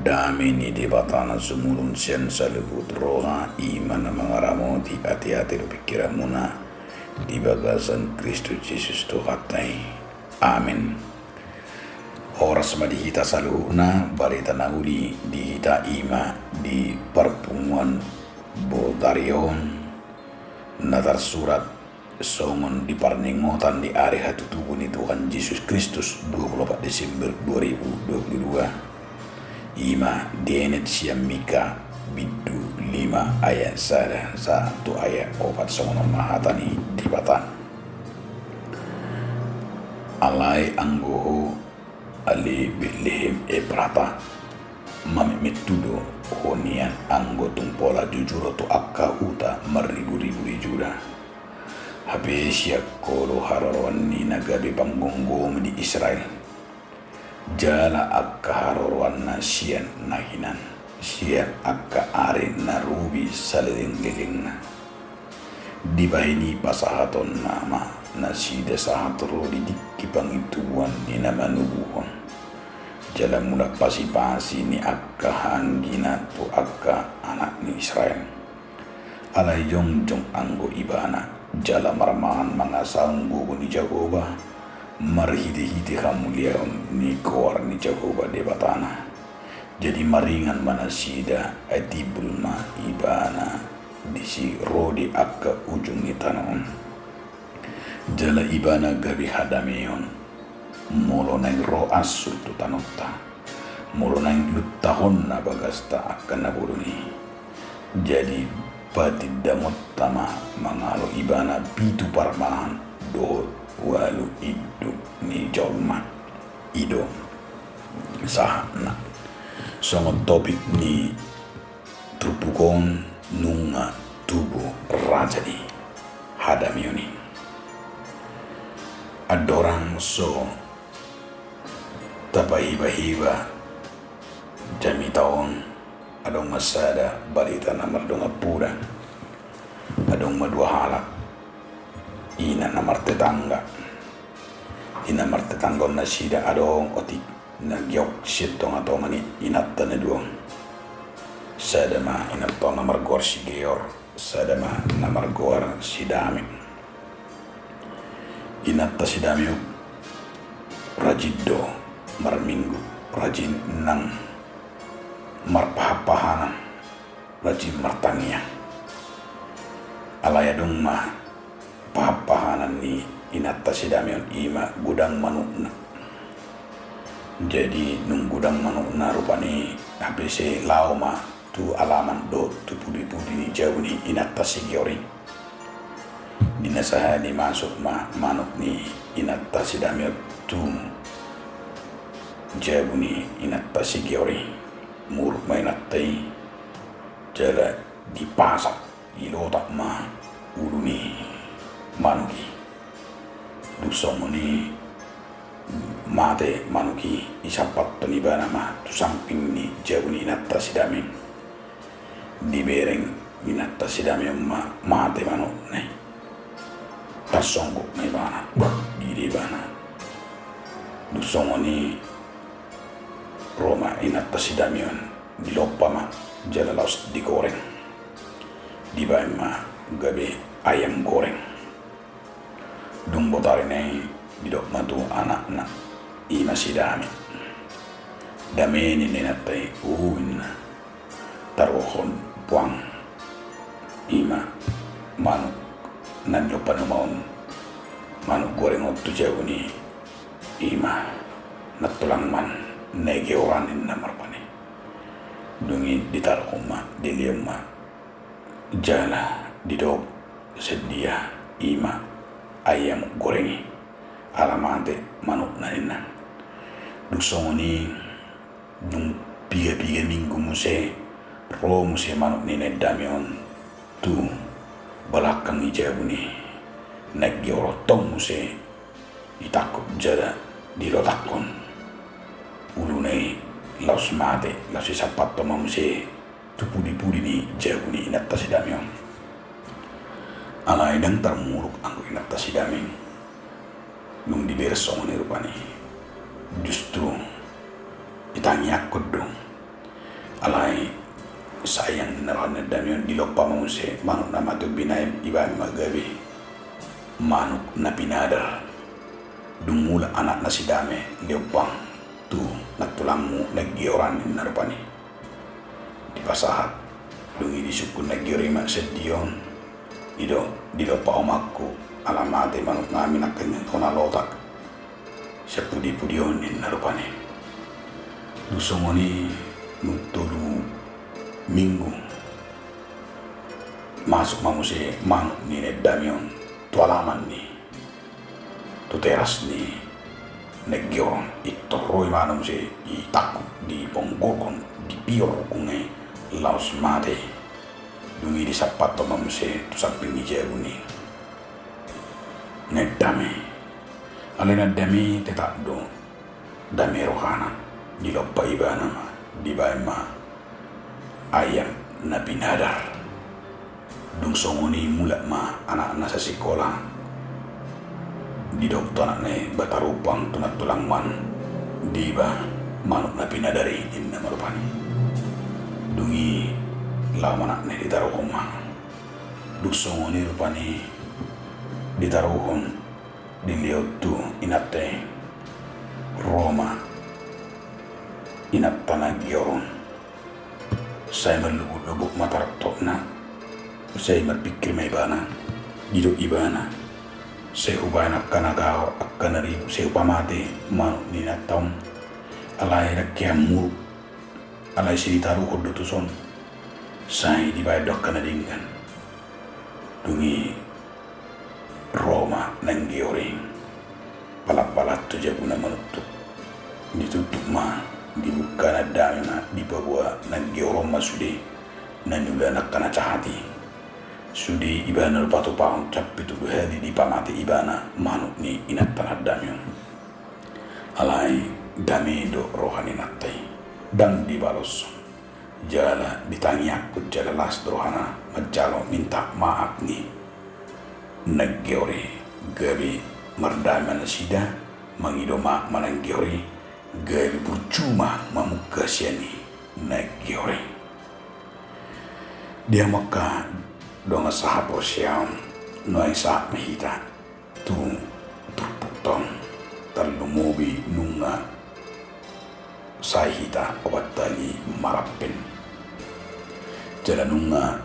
Damini di batana sumulun sen saluhut roha iman mengaramoti hati-hati pikiramuna di bagasan Kristus Yesus Tuhatai. Amin. Horas madihita saluhuna barita nahuli dihita ima di pertemuan Bodarion natar surat songon di parningotan di hari hatutubun Tuhan Yesus Kristus 24 Desember 2022. Ima dienet siam Mika bidu 5 ayat 1 ayat 4 songono mahatani di batan alai anggoho ali Bethlehem prata mami metudo honian anggo tumpola jujuro to akka uta maribu-ribu juda habesya kolo hararon ni nagabe panggonggo di Israel jala akka harorwan na siyan nahinan siyan akka are na rubi saling-liling na di bahini pasahaton nama na sida sahatro di dikipangituan ni namanubuhon jala mula pasi-pasi ni akka hanggina to akka anak ni Israel alay jong anggo ibana jala maramahan mga sanggo ni Jehovah marhiti-hiti kamuliaon ni kawar ni Jehovah di batana jadi maringan manasida atibulma ibana di si rodi akka ujung ni tanon jala ibana gabi hadameon molo nang ro asul tu tanotta molo nang luttahon na bagasta akan nabuluni jadi patid damot tama mangalo ibana pitu parmahan do walu idu ni jolma ido sahana sama topik ni trupukon nunga tubuh raja di hadamioni adorang so tapahiba-hiba jami taon adong masada balita na mardong apura adong madua halak ina na martetangga ina martetangga na sida adong otik na gyok sitong ato mani inatta na duong sadama inatta na margor si geyor sadama na margor si dami inatta si dami rajiddo marminggu rajin nang marpahapahanan rajin martangia alaya dong mah pahapahanan ni inatta si damion ima gudang manukna jadi nung gudang manukna rupani habis lau mah tu alaman do tu pudi-pudi ni jauh ni inatta si giori dinasaha ni masuk mah manuk ni inatta si damion tu jauh ni inatta si giori muruk mainattai jala dipasak ilotak mah ulu ni manuki dusong ni mate manuki isapat penibana mah tu samping ni jauh ni inatta sidamin dibereng inatta sidamin mah mate manuk nih tasonggok nih bana di bana dusong ni Roma inatta sidamin dilopa mah jala laos digoreng dibae mah gabe ayam goreng dung botari nei bidok matu anak-anak ima sidami dameni nenatai uin tarohon puang ima manuk nan lupa numaon manuk goreng ottu jauh ni ima natulang man nege oranin namar pane dungi ditaruh ma dilium ma jala didok sedia ima ayam gorengi alamante manuk nanina dusong ni dung piga-piga minggu muse ro muse manuk ni nedamion tu balakang ijabu ni nagi orotong muse itakut jada dilotakon ulu nei laos mate laos isapat to muse tu pudi-pudi ni jabu ni inatta sidamion alay dan termuruk anggo inatta sidaming nung dibersong ni rupani justru itanya dong alai sayang narana damion di lopa mause manuk nama tu binai iban magabi manuk na pinadar dumula anak nasi dame leopang tu natulangmu nagioran narupani di pasahat dungi disukun nagiorima sedion di lopa omakku alamate manuk ngamin akan kona lotak sepudi-pudion narupani dusongoni nutulu minggu masuk mamuse manuk ni damion tu alaman ni tu teras ni negioron itu roi manum se i takut di ponggokon di pior kungai laos mate dungi di sapato mamuse tu samping ni jeruni nedame alena dami tetap do dame rohana di lopa ibana di baima ayam nabi nadar dung songoni mula ma anak-anak sa sekolah di dokter anaknya batarupang tunat tulang man di ba manuk nabi nadari inna marupani dungi lama anaknya ditaruh rumah dung songoni rupani ditaruhon di liot tu inate Roma inat tanah gioron saya melubuk-lubuk mata tokna saya berpikir ibana hidup ibana saya ubana kanagaw akan ribu saya upamate manuk ninatong alay rakyamur alay sinitaru kodutuson saya dibayad kanadingkan dungi Roma nang gioring palap-palap tu jabuna manutuk ditutup ma dibuka na dami na di bawah nang giorong masudi nanula nak kana cahati sudi ibana patu paung cap itu hadi di pamati ibana manuk ni inat tanah dami alai dami do rohani natai dan dibalos jala ditangi aku jala las rohana majalo minta maaf ni naggiori gabi merdama nasida mangido ma mananggiori gabi percuma mamukasiani naggiori dia maka donga sahap siam noai sahap mahita tu turputong talumubi nunga sahita obatali marapin jala nunga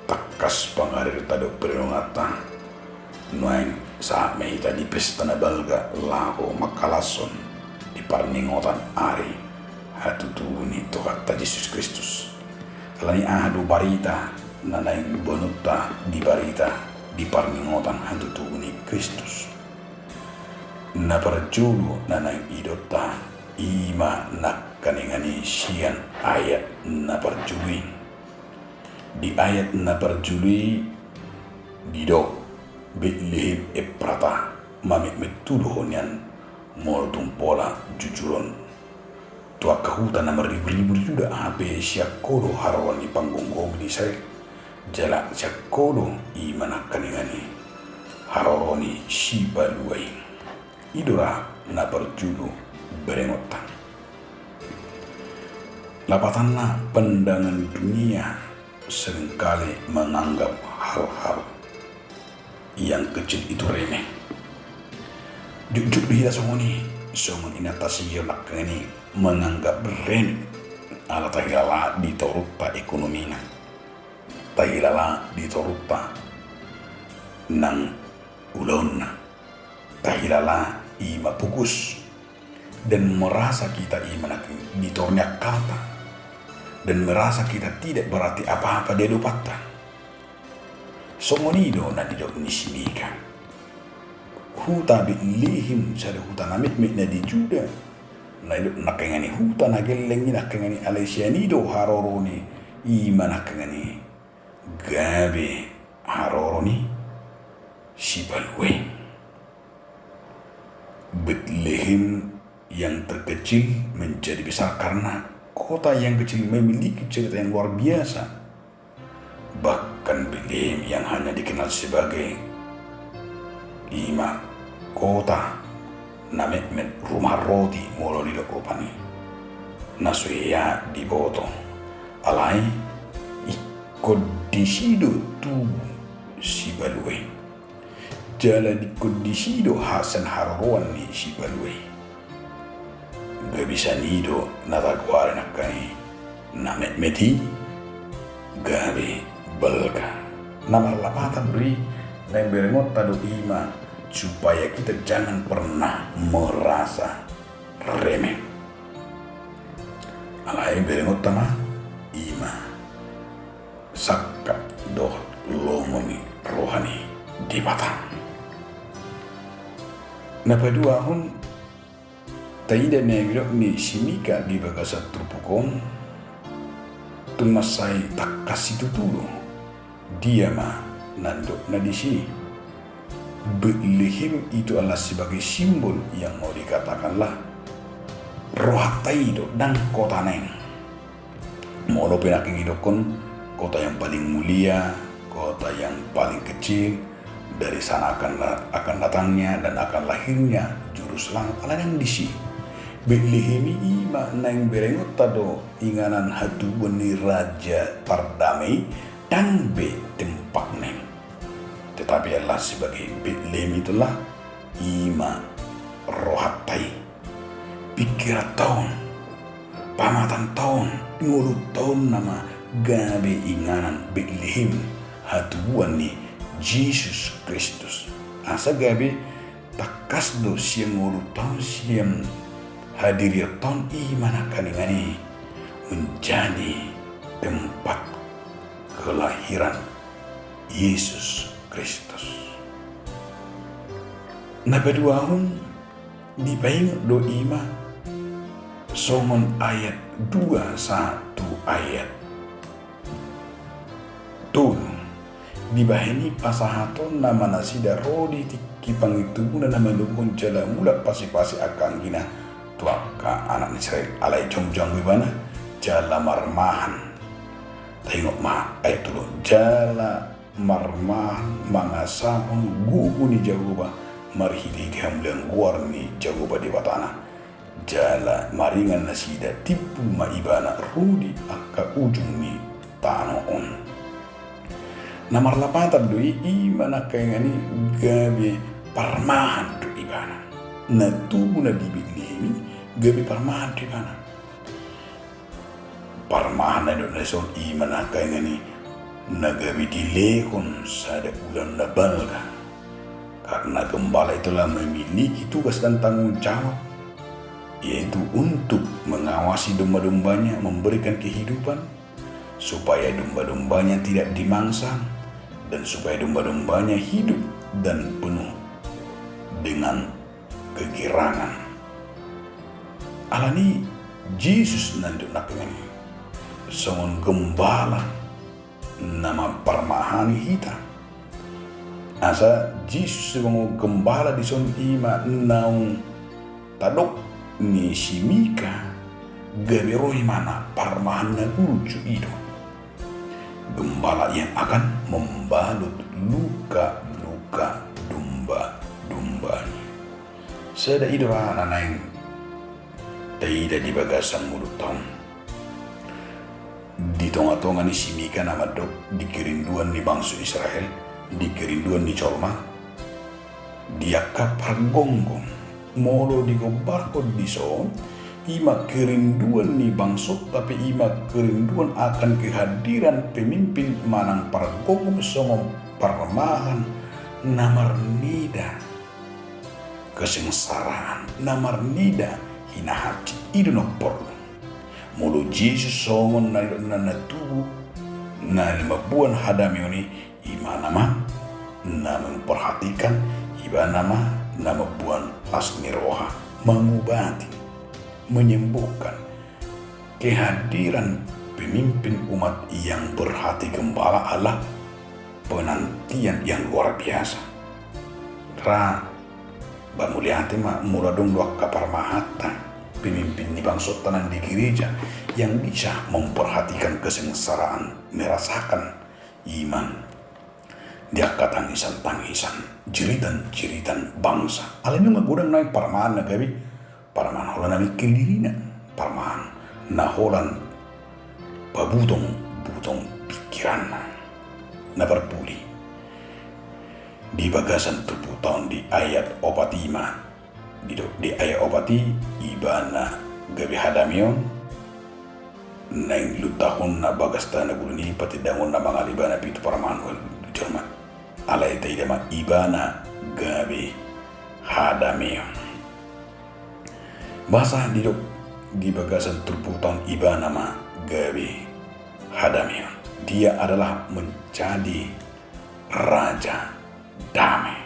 takas pangarir tado perongata noai sahap mahita di pesta na balga lako makalason di parningotan ari hatutuni tohatta Yesus Kristus alani ahdu barita nanay bonutta di barita di parningotan hatutuni Kristus na parjulu nanay idotta ima nakkaningani sian ayat na parjuli di ayat na parjuli dido Bethlehem eprata mamit metuduhonyan moltum pola jujuron tua kahuta na ribu-ribu juga abe siakodo harawan di panggung di saya jala siakodo i manakkaningani haroroni sibaluai idora na berjulu berengotan lapatanna pandangan dunia seringkali menganggap hal-hal yang kecil itu remeh jujur dia songoni inatasi nak ini menganggap remeh ala tahilala ditorutta ekonomina tahilala ditorutta nang ulon tahilala ima pukus dan merasa kita iman ditornya kata dan merasa kita tidak berarti apa-apa dia dupata songonido na didok nisimikan huta Bethlehem sada huta namit na di Juda na ilo nakengani huta na gellengi nakengani alesianido haroroni ima nakengani gabe haroroni sibalwe Bethlehem yang terkecil menjadi besar karena kota yang kecil memiliki cerita yang luar biasa bahkan Bethlehem yang hanya dikenal sebagai ima kota namet rumah roti molo di rupani nasuya di boto alai ikodisido tu si balue jala di kodisido hasan haruan ni si balue gak bisa nido natakwari nakai namet meti gabe belka namar lapatan beri dan berengot tado ima supaya kita jangan pernah merasa remeh. Alai berengot tama ima sakka doh lomomi rohani di batang. Napa dua hun taida negro ni simika di bagasa trupukon tumasai tak kasih tutulo dia mah nando nadisi Bethlehem itu adalah sebagai simbol yang mau dikatakanlah rohataido dan kota neng molo penaking idokon kota yang paling mulia, kota yang paling kecil. Dari sana akan datangnya dan akan lahirnya juru selamat ala yang disi Bethlehem ima nang berengot tado inganan hatu beni raja pardamai dan be tempat neng. Tetapi Allah sebagai Bethlehem itulah ima rohatai pikiran tahun pamatan tahun ngulu tahun nama gabe inganan Bethlehem hatu ni Jesus Kristus. Asa gabe takas do siang ngulu tahun siang hadir tahun imana kaningani menjadi tempat kelahiran Yesus Kristus. Nabaduahun dibayang do ima somon ayat 21 ayat tun dibahini pasahaton nama nasida rodi tiki pangitubuna nama lupun jala mula pasi-pasi akang gina tuaka anak Israel alai jom-jom wibana jala marmahan tengok mah ayat dulu jala marmahan mangasahon gugu ni jagoba marhidi dihamlang guar ni jagoba di batana jala maringan nasida tipu maibana rudi akka ujung ni tanoon. Namar lapatan doi imana kayangani gabe parmahan do ibana. Na tubu na Bethlehem gabe parmahan do ibana. Parmahan na do nason imana kayangani na gabe dilehon sada ulan na balga. Karena gembala itulah memiliki tugas dan tanggung jawab, yaitu untuk mengawasi domba-dombanya, memberikan kehidupan supaya domba-dombanya tidak dimangsa dan supaya domba-dombanya hidup dan penuh dengan kegirangan. Alani Yesus nanduk nakengani songon gembala nama parmahani hita. Asa Yesus sebagai gembala di son ima naung tadok ni simika gabe rohi mana parmahan na gurucu itu. Gembala yang akan membalut luka-luka domba-dombanya. Sada idora nanaing taida di bagasan mulut tahun. Di tonga-tonga ni simika nama dok di kerinduan ni bangsa Israel, di kerinduan ni colma, dia kapar gonggong, molo di gobarko di so. Ima kerinduan ni bangsot tapi ima kerinduan akan kehadiran pemimpin manang pargongom songom parmahan namar nida kesengsaraan namar nida hina hati itu no perlu mulu Yesus songon na tubuh na mabuan hadami ini ima nama memperhatikan iba nama buan lasni roha mengubati menyembuhkan kehadiran pemimpin umat yang berhati gembala Allah penantian yang luar biasa. Ra bamuliati mah muradung dua kapar mahata pemimpin di bangsot tanan di gereja yang bisa memperhatikan kesengsaraan merasakan iman dia tangisan jeritan bangsa. Alin mah gudang naik parmaan nagabi parman holan nami kelirina parman na holan pabutong pikiran na berpuli di bagasan tubuh tahun di ayat opatima di ayat opati ibana gabi hadamion nang lutahon na bagasta na guluni pati dangon na mga libana pitu paramanuel Jerman alay tayo dama ibana gabi hadamion bahasa di bagasan tubuh tahun ibana ma gabi hadamion dia adalah menjadi raja damai.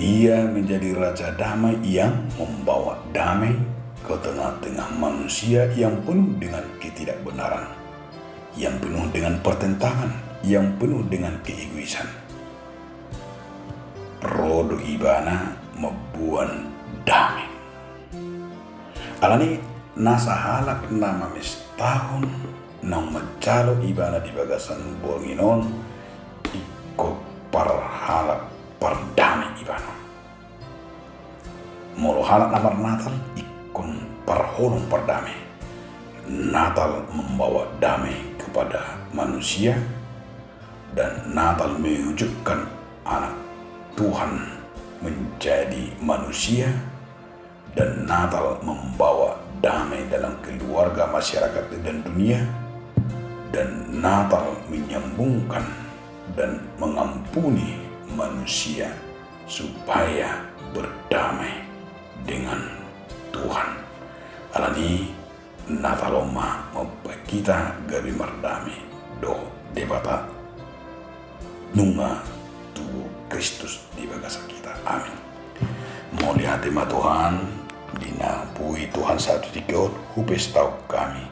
Ia menjadi raja damai yang membawa damai ke tengah-tengah manusia yang penuh dengan ketidakbenaran, yang penuh dengan pertentangan, yang penuh dengan keegoisan. Rodo ibana membuat damai. Alani nasa halak nama mistahun nang mencalo ibana di bagasan buanginon ikut parhalak perdamai ibana. Molo halak namar Natal ikon parholong perdamai. Natal membawa damai kepada manusia dan Natal mewujudkan anak Tuhan menjadi manusia dan Natal membawa damai dalam keluarga, masyarakat dan dunia dan Natal menyambungkan dan mengampuni manusia supaya berdamai dengan Tuhan. Alani Nataloma kita gabi merdami do debata nunga tubuh Kristus di bagasa kita. Amin. Mau lihat tema Tuhan dinapui Tuhan satu tiga hupes tau kami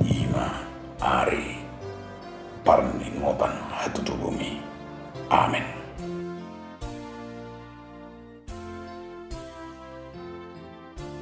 ima ari parningotan hatu bumi. Amin.